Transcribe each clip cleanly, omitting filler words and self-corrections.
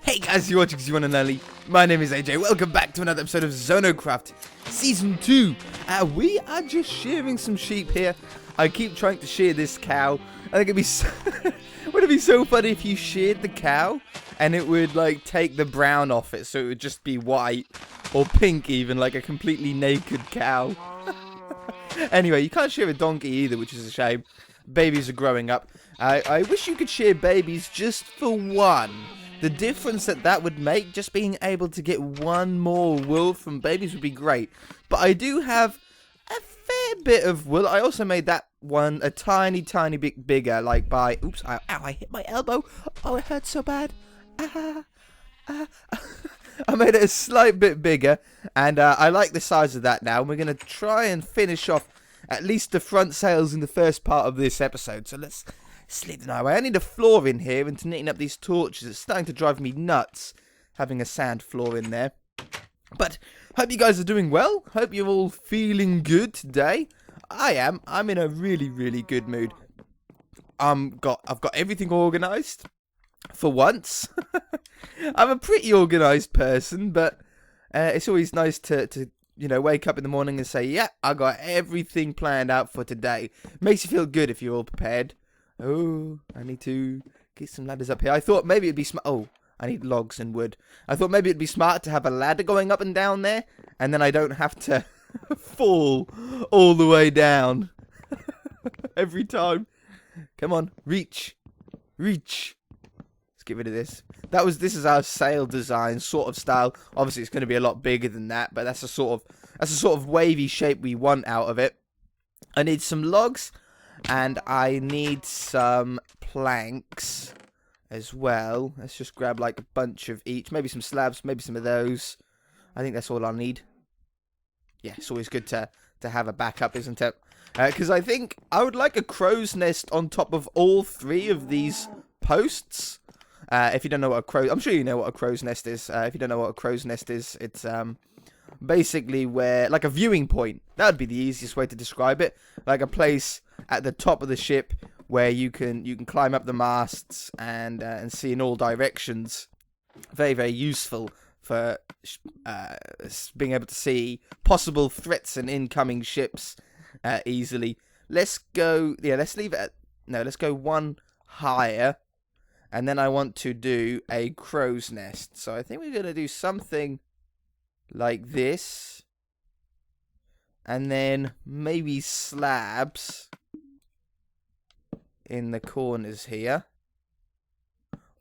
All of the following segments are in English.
Hey guys, you're watching Z1 and Early. My name is AJ. Welcome back to another episode of ZONOCraft Season 2. We are just shearing some sheep here. I keep trying to shear this cow. I think it'd be so would it be so funny if you sheared the cow and it would like take the brown off it, so it would just be white or pink, even like a completely naked cow. Anyway, you can't shear a donkey either, which is a shame. Babies are growing up. I wish you could shear babies just for one. The difference that would make, just being able to get one more wool from babies, would be great. But I do have a fair bit of wool. I also made that one a tiny bit bigger, like by... Oops, ow, I hit my elbow. Oh, it hurts so bad. I made it a slight bit bigger, and I like the size of that now. We're going to try and finish off at least the front sails in the first part of this episode. So let's leave them away. I need a floor in here, and to neaten up these torches, it's starting to drive me nuts having a sand floor in there. But hope you guys are doing well. Hope you're all feeling good today. I am. I'm in a really good mood. I've got everything organised for once. I'm a pretty organised person, but it's always nice to you know, wake up in the morning and say, yeah, I got everything planned out for today. Makes you feel good if you're all prepared. Oh, I need to get some ladders up here. I thought maybe it'd be smart. Oh, I need logs and wood. I thought maybe it'd be smart to have a ladder going up and down there, and then I don't have to fall all the way down every time. Come on, reach. Let's get rid of this. This is our sail design sort of style. Obviously, it's going to be a lot bigger than that, but that's a sort of wavy shape we want out of it. I need some logs. And I need some planks as well. Let's just grab like a bunch of each. Maybe some slabs, maybe some of those. I think that's all I'll need. Yeah, it's always good to have a backup, isn't it? Because I think I would like a crow's nest on top of all three of these posts. If you don't know what a crow... I'm sure you know what a crow's nest is. If you don't know what a crow's nest is, it's basically where... like a viewing point. That would be the easiest way to describe it. Like a place at the top of the ship where you can climb up the masts and see in all directions. Very useful for being able to see possible threats and incoming ships easily. Let's go. Yeah, let's leave it at... no, let's go one higher. And then I want to do a crow's nest. So I think we're going to do something like this. And then maybe slabs in the corners here.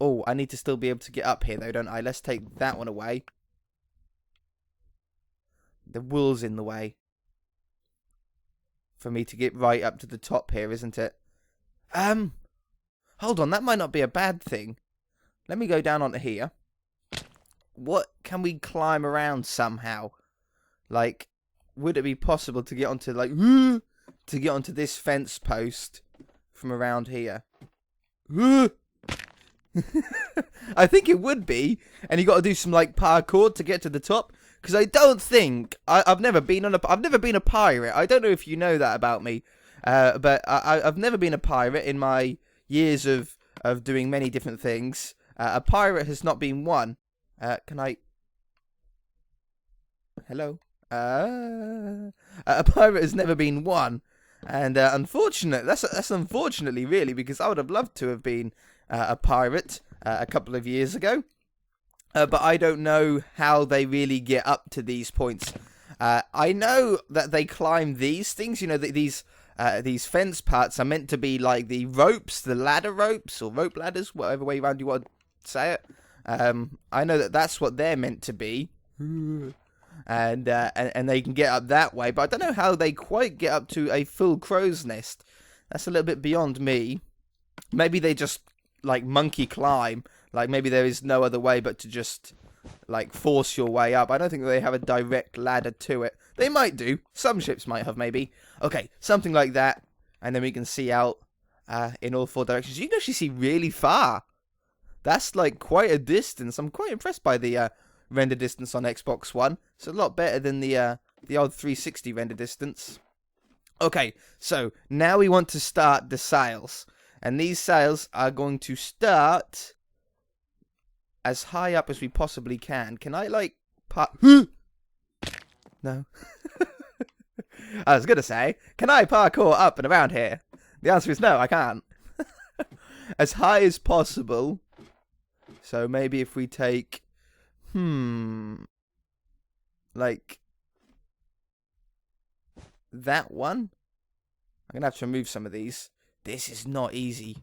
Oh, I need to still be able to get up here though, don't I? Let's take that one away. The wool's in the way for me to get right up to the top here, isn't it? Hold on, that might not be a bad thing. Let me go down onto here. What, can we climb around somehow? Like, would it be possible to get onto, like, to get onto this fence post from around here? I think it would be, and you got to do some like parkour to get to the top. Because I don't think I've never been a pirate. I don't know if you know that about me, but I've never been a pirate in my years of doing many different things. A pirate has not been one. Can I? Hello. A pirate has never been one, and that's unfortunately really, because I would have loved to have been a pirate a couple of years ago, but I don't know how they really get up to these points. I know that they climb these things. You know, these fence parts are meant to be like the ropes, the ladder ropes or rope ladders, whatever way around you want to say it. I know that that's what they're meant to be. And they can get up that way, but I don't know how they quite get up to a full crow's nest. That's a little bit beyond me. Maybe they just like monkey climb, like maybe there is no other way but to just like force your way up. I don't think they have a direct ladder to it. They might do, some ships might have, maybe. Okay, something like that, and then we can see out in all four directions. You can actually see really far. That's like quite a distance. I'm quite impressed by the render distance on Xbox One. It's a lot better than the old 360 render distance. Okay, so now we want to start the sails. And these sails are going to start as high up as we possibly can. Can I, like, No. I was going to say, can I parkour up and around here? The answer is no, I can't. As high as possible. So maybe if we take... like... that one? I'm going to have to remove some of these. This is not easy.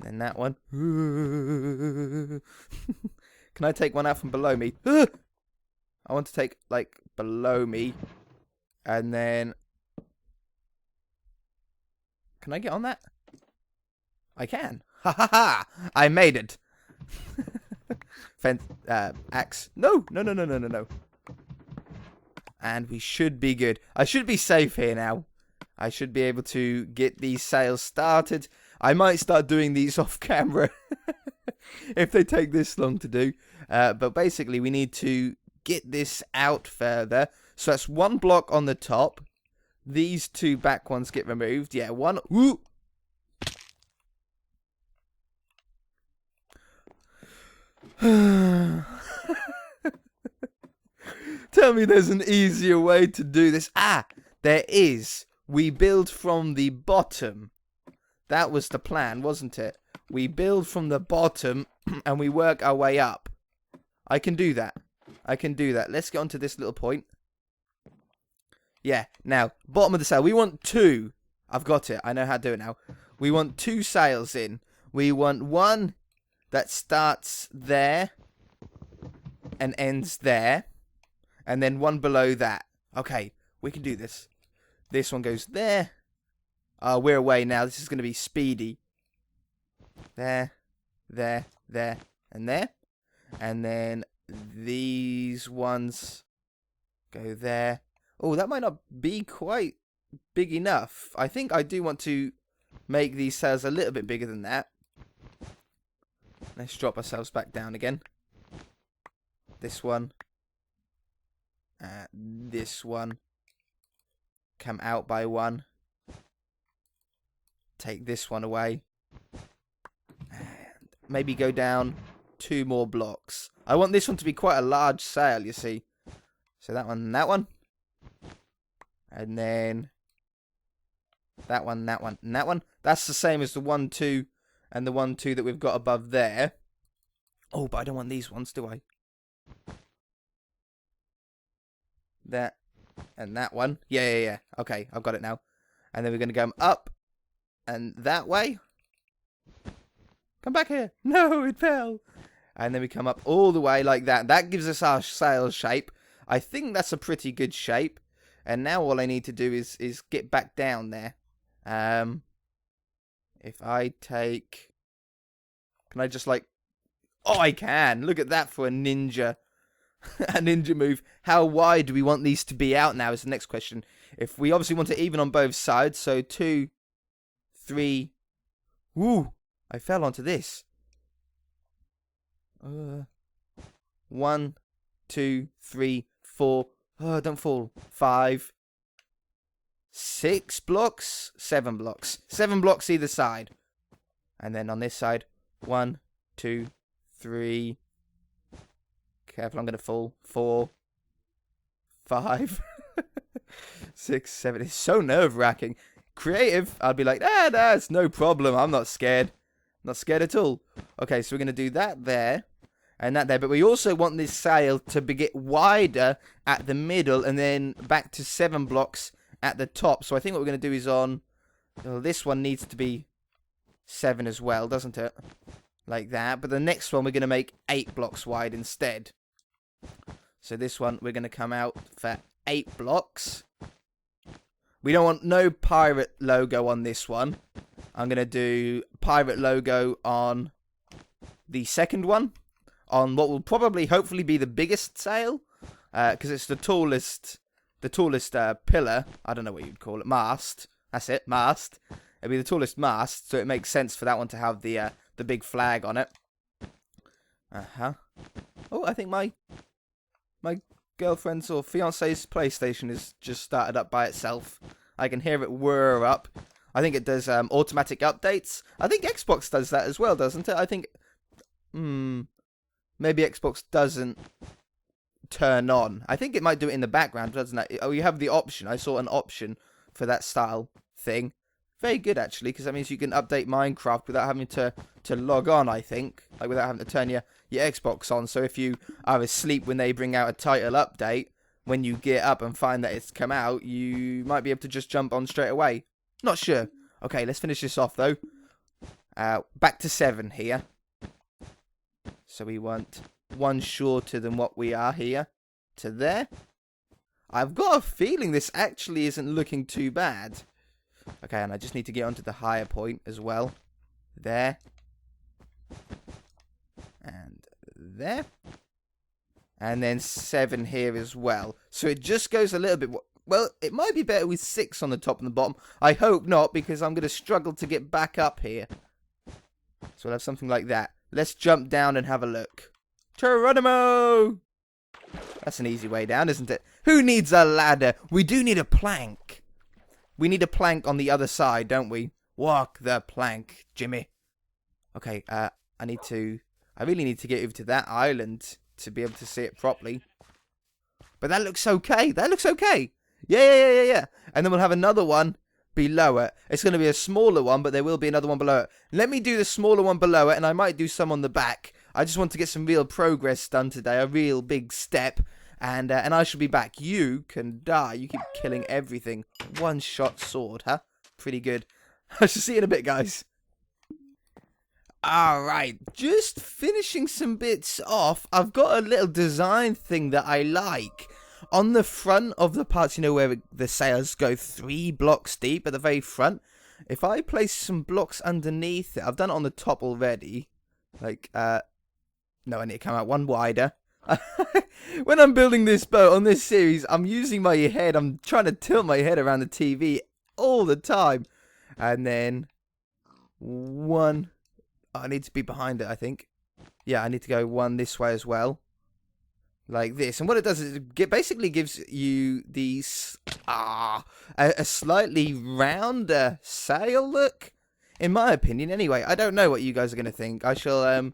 Then that one. Can I take one out from below me? I want to take, like, below me. And then... Can I get on that? I can. Ha ha ha! I made it. Axe. No. And we should be good. I should be safe here now. I should be able to get these sails started. I might start doing these off camera. If they take this long to do. But basically we need to get this out further. So that's one block on the top. These two back ones get removed. Yeah, one. Woo! Tell me there's an easier way to do this. Ah, there is. We build from the bottom. That was the plan, wasn't it? We build from the bottom and we work our way up. I can do that. Let's get onto this little point. Yeah, now, bottom of the sail. We want two. I've got it. I know how to do it now. We want two sails in. We want one that starts there and ends there. And then one below that. Okay, we can do this. This one goes there. We're away now. This is going to be speedy. There, and there. And then these ones go there. Oh, that might not be quite big enough. I think I do want to make these sails a little bit bigger than that. Let's drop ourselves back down again. This one. This one. Come out by one. Take this one away. And maybe go down 2 more blocks. I want this one to be quite a large sail, you see. So that one and that one. And then that one, that one, and that one. That's the same as the 1, 2, and the 1, 2 that we've got above there. Oh, but I don't want these ones, do I? That and that one. Yeah. Okay, I've got it now. And then we're going to go up and that way. Come back here. No, it fell. And then we come up all the way like that. That gives us our sail shape. I think that's a pretty good shape. And now all I need to do is get back down there. If I take... Can I just like... Oh, I can. Look at that for a ninja. A ninja move. How wide do we want these to be out now is the next question. If we obviously want it even on both sides. So 2, 3... Woo! I fell onto this. 1, 2, 3, 4... Oh, don't fall. 5, 6 blocks, 7 blocks. 7 blocks either side. And then on this side, 1, 2, 3. Careful, I'm going to fall. 4, 5, 6, 7. It's so nerve-wracking. Creative, I'd be like, it's no problem. I'm not scared. Not scared at all. Okay, so we're going to do that there. And that there, but we also want this sail to get wider at the middle and then back to 7 blocks at the top. So I think what we're going to do is on... Well, this one needs to be 7 as well, doesn't it? Like that. But the next one we're going to make 8 blocks wide instead. So this one we're going to come out for 8 blocks. We don't want no pirate logo on this one. I'm going to do pirate logo on the second one. On what will probably, hopefully, be the biggest sail, because it's the tallest pillar. I don't know what you'd call it, mast. That's it, mast. It'll be the tallest mast, so it makes sense for that one to have the big flag on it. Oh, I think my girlfriend's or fiance's PlayStation is just started up by itself. I can hear it whir up. I think it does automatic updates. I think Xbox does that as well, doesn't it? I think Maybe Xbox doesn't turn on. I think it might do it in the background, doesn't it? Oh, you have the option. I saw an option for that style thing. Very good, actually, because that means you can update Minecraft without having to log on, I think. Like, without having to turn your Xbox on. So if you are asleep when they bring out a title update, when you get up and find that it's come out, you might be able to just jump on straight away. Not sure. Okay, let's finish this off, though. Back to 7 here. So we want one shorter than what we are here to there. I've got a feeling this actually isn't looking too bad. Okay, and I just need to get onto the higher point as well. There. And there. And then 7 here as well. So it just goes a little bit... Well, it might be better with 6 on the top and the bottom. I hope not, because I'm going to struggle to get back up here. So we'll have something like that. Let's jump down and have a look. Geronimo! That's an easy way down, isn't it? Who needs a ladder? We do need a plank. We need a plank on the other side, don't we? Walk the plank, Jimmy. Okay, I really need to get over to that island to be able to see it properly. But that looks okay. That looks okay. Yeah. And then we'll have another one below it. It's going to be a smaller one, but there will be another one below it. Let me do the smaller one below it, and I might do some on the back. I just want to get some real progress done today, a real big step, and I shall be back. You can die. You keep killing everything. One-shot sword, huh? Pretty good. I shall see you in a bit, guys. Alright, just finishing some bits off. I've got a little design thing that I like. On the front of the parts, you know, where the sails go 3 blocks deep at the very front. If I place some blocks underneath it, I've done it on the top already. Like, no, I need to come out one wider. When I'm building this boat on this series, I'm using my head. I'm trying to tilt my head around the TV all the time. And then one... I need to be behind it, I think. Yeah, I need to go one this way as well. Like this. And what it does is it basically gives you these... a slightly rounder sail look. In my opinion, anyway. I don't know what you guys are going to think. I shall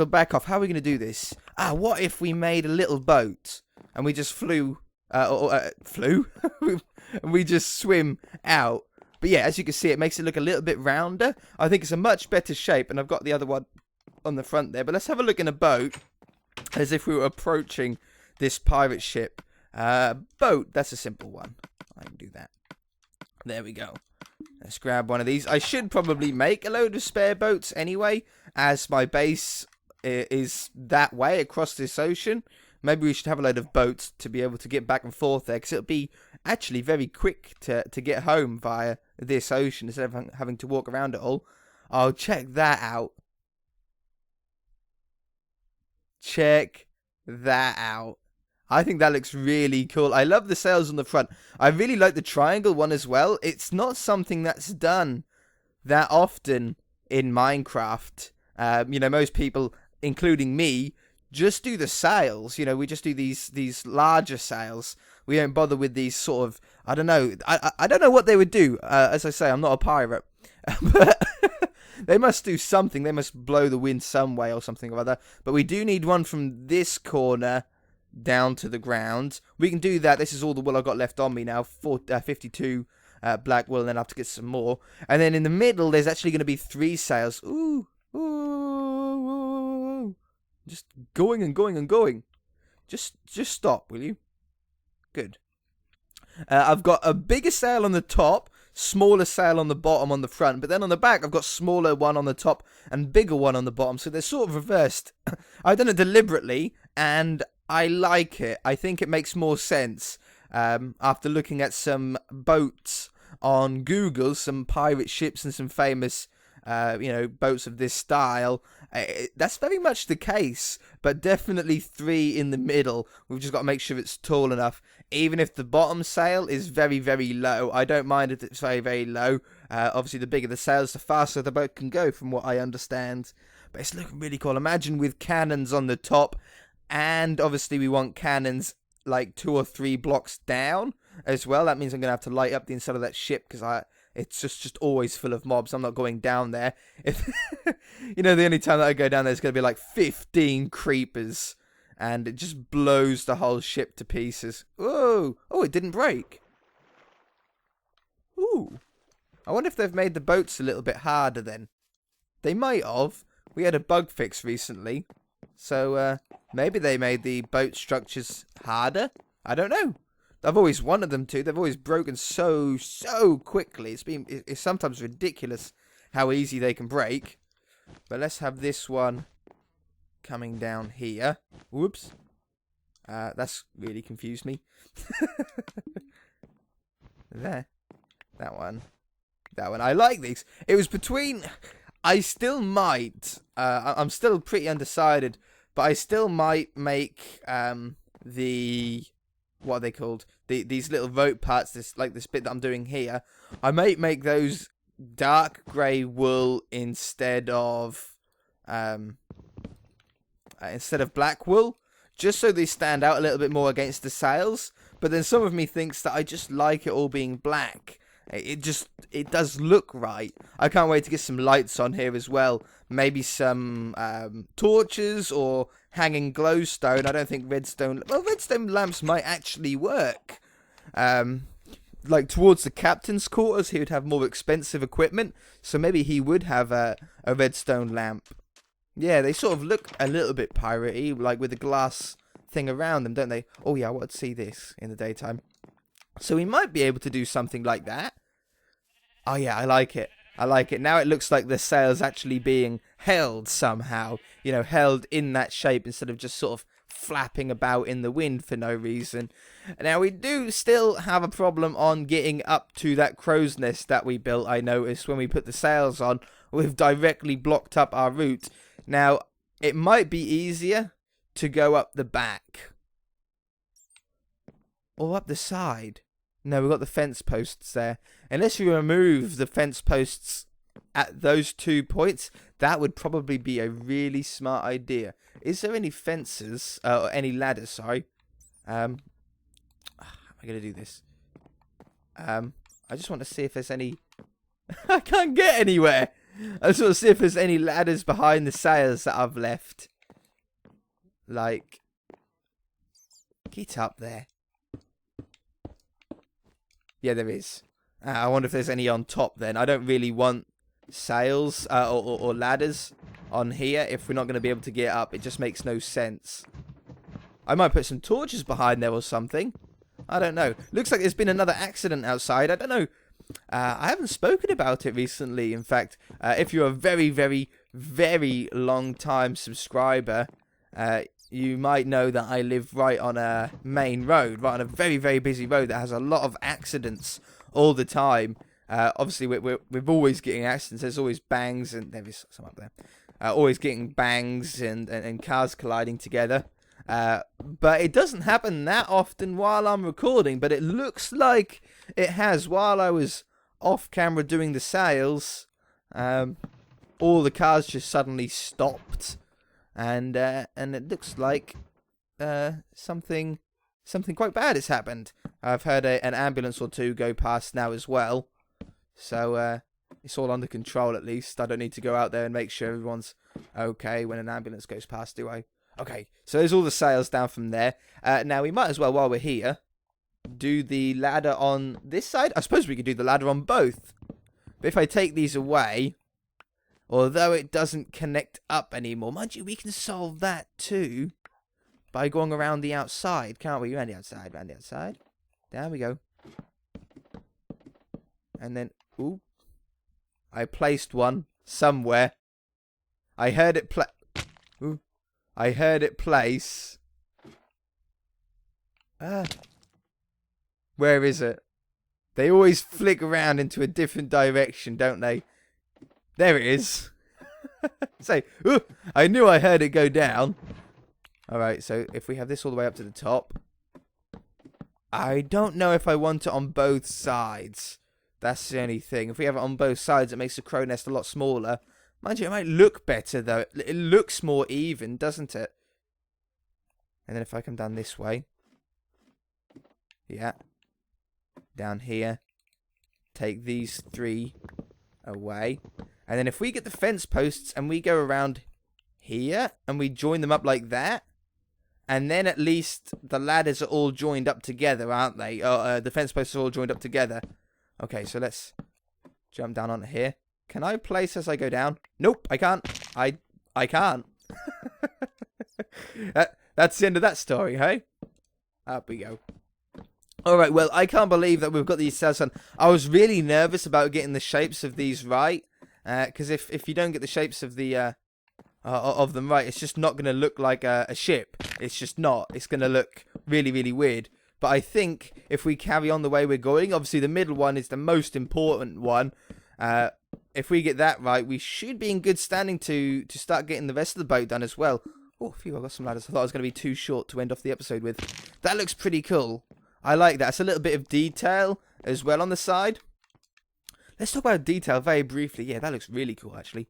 back off. How are we going to do this? What if we made a little boat and we just flew... flew? And we just swim out. But yeah, as you can see, it makes it look a little bit rounder. I think it's a much better shape, and I've got the other one on the front there. But let's have a look in a boat, as if we were approaching this pirate ship. Boat, that's a simple one. I can do that. There we go. Let's grab one of these. I should probably make a load of spare boats anyway, as my base is that way across this ocean. Maybe we should have a load of boats to be able to get back and forth there, because it'll be actually very quick to get home via this ocean instead of having to walk around it all. Oh, check that out. Check that out. I think that looks really cool. I love the sails on the front. I really like the triangle one as well. It's not something that's done that often in Minecraft. You know, most people, including me, just do the sails. You know, we just do these larger sails. We don't bother with these sort of, I don't know. I don't know what they would do. As I say, I'm not a pirate. But they must do something. They must blow the wind some way or something or other. But we do need one from this corner down to the ground. We can do that. This is all the wool I've got left on me now. 52 black wool, and then I have to get some more. And then in the middle, there's actually going to be 3 sails. Ooh. Just going and going and going. Just stop, will you? Good. I've got a bigger sail on the top, smaller sail on the bottom on the front, but then on the back I've got smaller one on the top and bigger one on the bottom, so they're sort of reversed. I've done it deliberately, and I like it. I think it makes more sense after looking at some boats on Google, some pirate ships and some famous boats of this style. That's very much the case, but definitely 3 in the middle. We've just got to make sure it's tall enough. Even if the bottom sail is very, very low, I don't mind if it's very, very low. Obviously, the bigger the sails, the faster the boat can go, from what I understand. But it's looking really cool. Imagine with cannons on the top, and obviously we want cannons like 2 or 3 blocks down as well. That means I'm going to have to light up the inside of that ship, because it's just always full of mobs. I'm not going down there. If you know, the only time that I go down there is going to be like 15 creepers, and it just blows the whole ship to pieces. Whoa! Oh, it didn't break. Ooh. I wonder if they've made the boats a little bit harder then. They might have. We had a bug fix recently, so maybe they made the boat structures harder. I don't know. I've always wanted them to. They've always broken so quickly. It's sometimes ridiculous how easy they can break. But let's have this one coming down here. Whoops. That's really confused me. There. That one. That one. I like these. It was between... I still might... I'm still pretty undecided. But I still might make the... What are they called? These little rope parts, this bit that I'm doing here. I might make those dark grey wool instead of black wool, just so they stand out a little bit more against the sails. But then some of me thinks that I just like it all being black. It does look right. I can't wait to get some lights on here as well. Maybe some torches or hanging glowstone. I don't think redstone... Well, redstone lamps might actually work. Like towards the captain's quarters, he would have more expensive equipment. So maybe he would have a redstone lamp. Yeah, they sort of look a little bit piratey, like with the glass thing around them, don't they? Oh yeah, I want to see this in the daytime. So we might be able to do something like that. Oh yeah, I like it. I like it. Now it looks like the sail's actually being held somehow. You know, held in that shape instead of just sort of flapping about in the wind for no reason. Now we do still have a problem on getting up to that crow's nest that we built, I noticed, when we put the sails on. We've directly blocked up our route. Now, it might be easier to go up the back. Or up the side. No, we've got the fence posts there. Unless you remove the fence posts at those 2 points, that would probably be a really smart idea. Is there any fences, or any ladders, sorry? How am I going to do this? I just want to see if there's any... I can't get anywhere! I just want to see if there's any ladders behind the sails that I've left. Like... Get up there. Yeah, there is. I wonder if there's any on top then. I don't really want sails or ladders on here if we're not going to be able to get up. It just makes no sense. I might put some torches behind there or something. I don't know. Looks like there's been another accident outside. I don't know. I haven't spoken about it recently. In fact, if you're a very, very, very long time subscriber, you might know that I live right on a main road, right on a very, very busy road that has a lot of accidents all the time. Obviously, we're always getting accidents. There's always bangs, and there is some up there. Always getting bangs and cars colliding together. But it doesn't happen that often while I'm recording, but it looks like it has while I was off camera doing the sails. All the cars just suddenly stopped. And it looks like something quite bad has happened. I've heard an ambulance or two go past now as well. So it's all under control at least. I don't need to go out there and make sure everyone's okay when an ambulance goes past, do I? Okay, so there's all the sails down from there. Now we might as well, while we're here, do the ladder on this side. I suppose we could do the ladder on both. But if I take these away... Although it doesn't connect up anymore. Mind you, we can solve that too by going around the outside, can't we? Around the outside, round the outside. There we go. And then, ooh. I placed one somewhere. I heard it ooh. I heard it place. Where is it? They always flick around into a different direction, don't they? There it is. So, ooh, I knew I heard it go down. Alright, so if we have this all the way up to the top. I don't know if I want it on both sides. That's the only thing. If we have it on both sides, it makes the crow nest a lot smaller. Mind you, it might look better, though. It looks more even, doesn't it? And then if I come down this way. Yeah. Down here. take these 3 away. And then if we get the fence posts and we go around here and we join them up like that, and then at least the ladders are all joined up together, aren't they? The fence posts are all joined up together. Okay, so let's jump down onto here. Can I place as I go down? Nope, I can't. I can't. That's the end of that story, hey? Up we go. Alright, well, I can't believe that we've got these cells on. I was really nervous about getting the shapes of these right. Because if you don't get the shapes of the of them right, it's just not going to look like a ship. It's just not. It's going to look really, really weird. But I think if we carry on the way we're going, obviously the middle one is the most important one. If we get that right, we should be in good standing to start getting the rest of the boat done as well. Oh, phew, I got some ladders. I thought it was going to be too short to end off the episode with. That looks pretty cool. I like that. It's a little bit of detail as well on the side. Let's talk about detail very briefly. Yeah, that looks really cool, actually.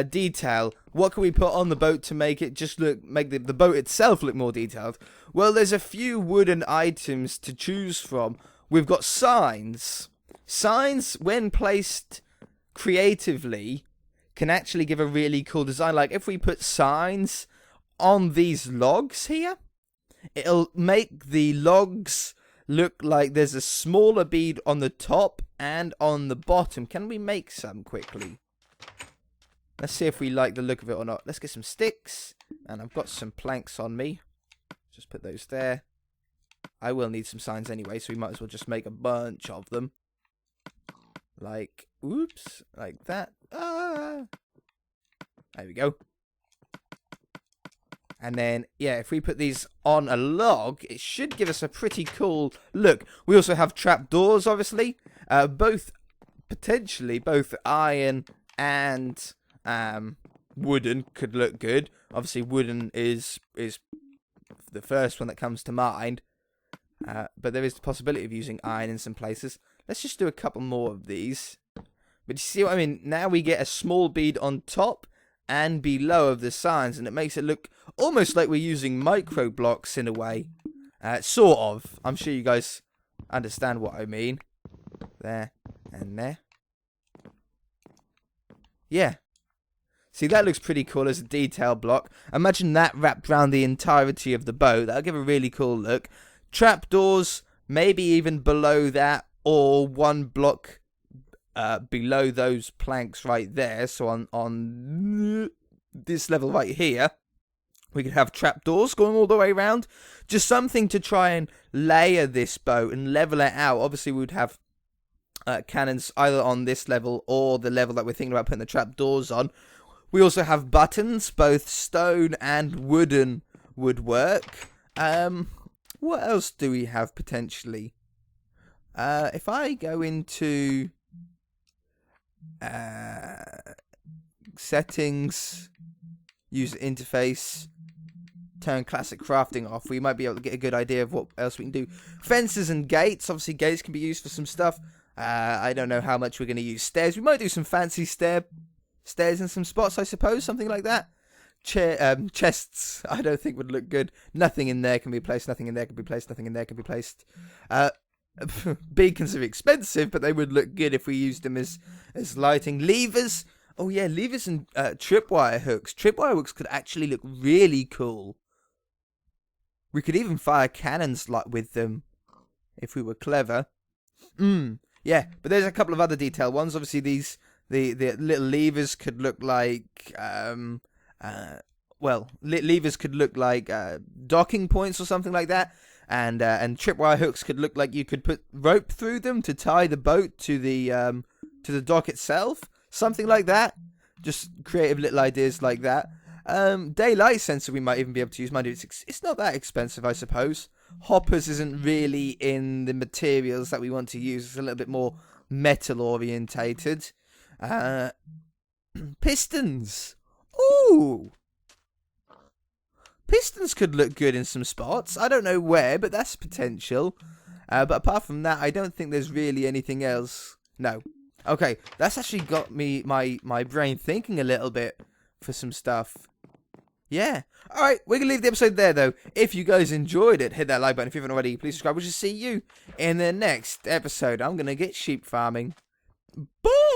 Detail. What can we put on the boat to make it just make the boat itself look more detailed? Well, there's a few wooden items to choose from. We've got signs. Signs, when placed creatively, can actually give a really cool design. Like, if we put signs on these logs here, it'll make the logs look like there's a smaller bead on the top and on the bottom. Can we make some quickly? Let's see if we like the look of it or not. Let's get some sticks. And I've got some planks on me. Just put those there. I will need some signs anyway, so we might as well just make a bunch of them. Like, oops, like that. Ah. There we go. And then, yeah, if we put these on a log, it should give us a pretty cool look. We also have trapdoors, obviously. Potentially both iron and wooden could look good. Obviously, wooden is the first one that comes to mind. But there is the possibility of using iron in some places. Let's just do a couple more of these. But you see what I mean? Now we get a small bead on top and below of the signs, and it makes it look almost like we're using micro blocks in a way. Sort of. I'm sure you guys understand what I mean. There and there. Yeah. See, that looks pretty cool as a detail block. Imagine that wrapped around the entirety of the boat. That'll give a really cool look. Trapdoors, maybe even below that, or one block below those planks right there. So on this level right here, we could have trapdoors going all the way around. Just something to try and layer this boat and level it out. Obviously, we would have cannons either on this level or the level that we're thinking about putting the trapdoors on. We also have buttons, both stone and wooden would work. What else do we have potentially? If I go into settings, user interface, turn classic crafting off, we might be able to get a good idea of what else we can do. Fences and gates. Obviously, gates can be used for some stuff. I don't know how much we're going to use stairs. We might do some fancy stairs in some spots, I suppose, something like that. Chests, I don't think would look good. Nothing in there can be placed. Nothing in there can be placed. Nothing in there can be placed. Beacons are expensive, but they would look good if we used them as lighting. Levers. Oh yeah, levers and tripwire hooks. Tripwire hooks could actually look really cool. We could even fire cannons with them if we were clever. Yeah, but there's a couple of other detailed ones. Obviously, the little levers could look like levers could look like docking points or something like that, and tripwire hooks could look like you could put rope through them to tie the boat to the dock itself, something like that. Just creative little ideas like that. Daylight sensor we might even be able to use. Mind you, it's not that expensive, I suppose. Hoppers isn't really in the materials that we want to use. It's a little bit more metal orientated. Pistons. Ooh. Pistons could look good in some spots. I don't know where, but that's potential. But apart from that, I don't think there's really anything else. No. Okay, that's actually got me my brain thinking a little bit for some stuff. Yeah. Alright, we're going to leave the episode there, though. If you guys enjoyed it, hit that like button. If you haven't already, please subscribe. We'll just see you in the next episode. I'm going to get sheep farming. Bye!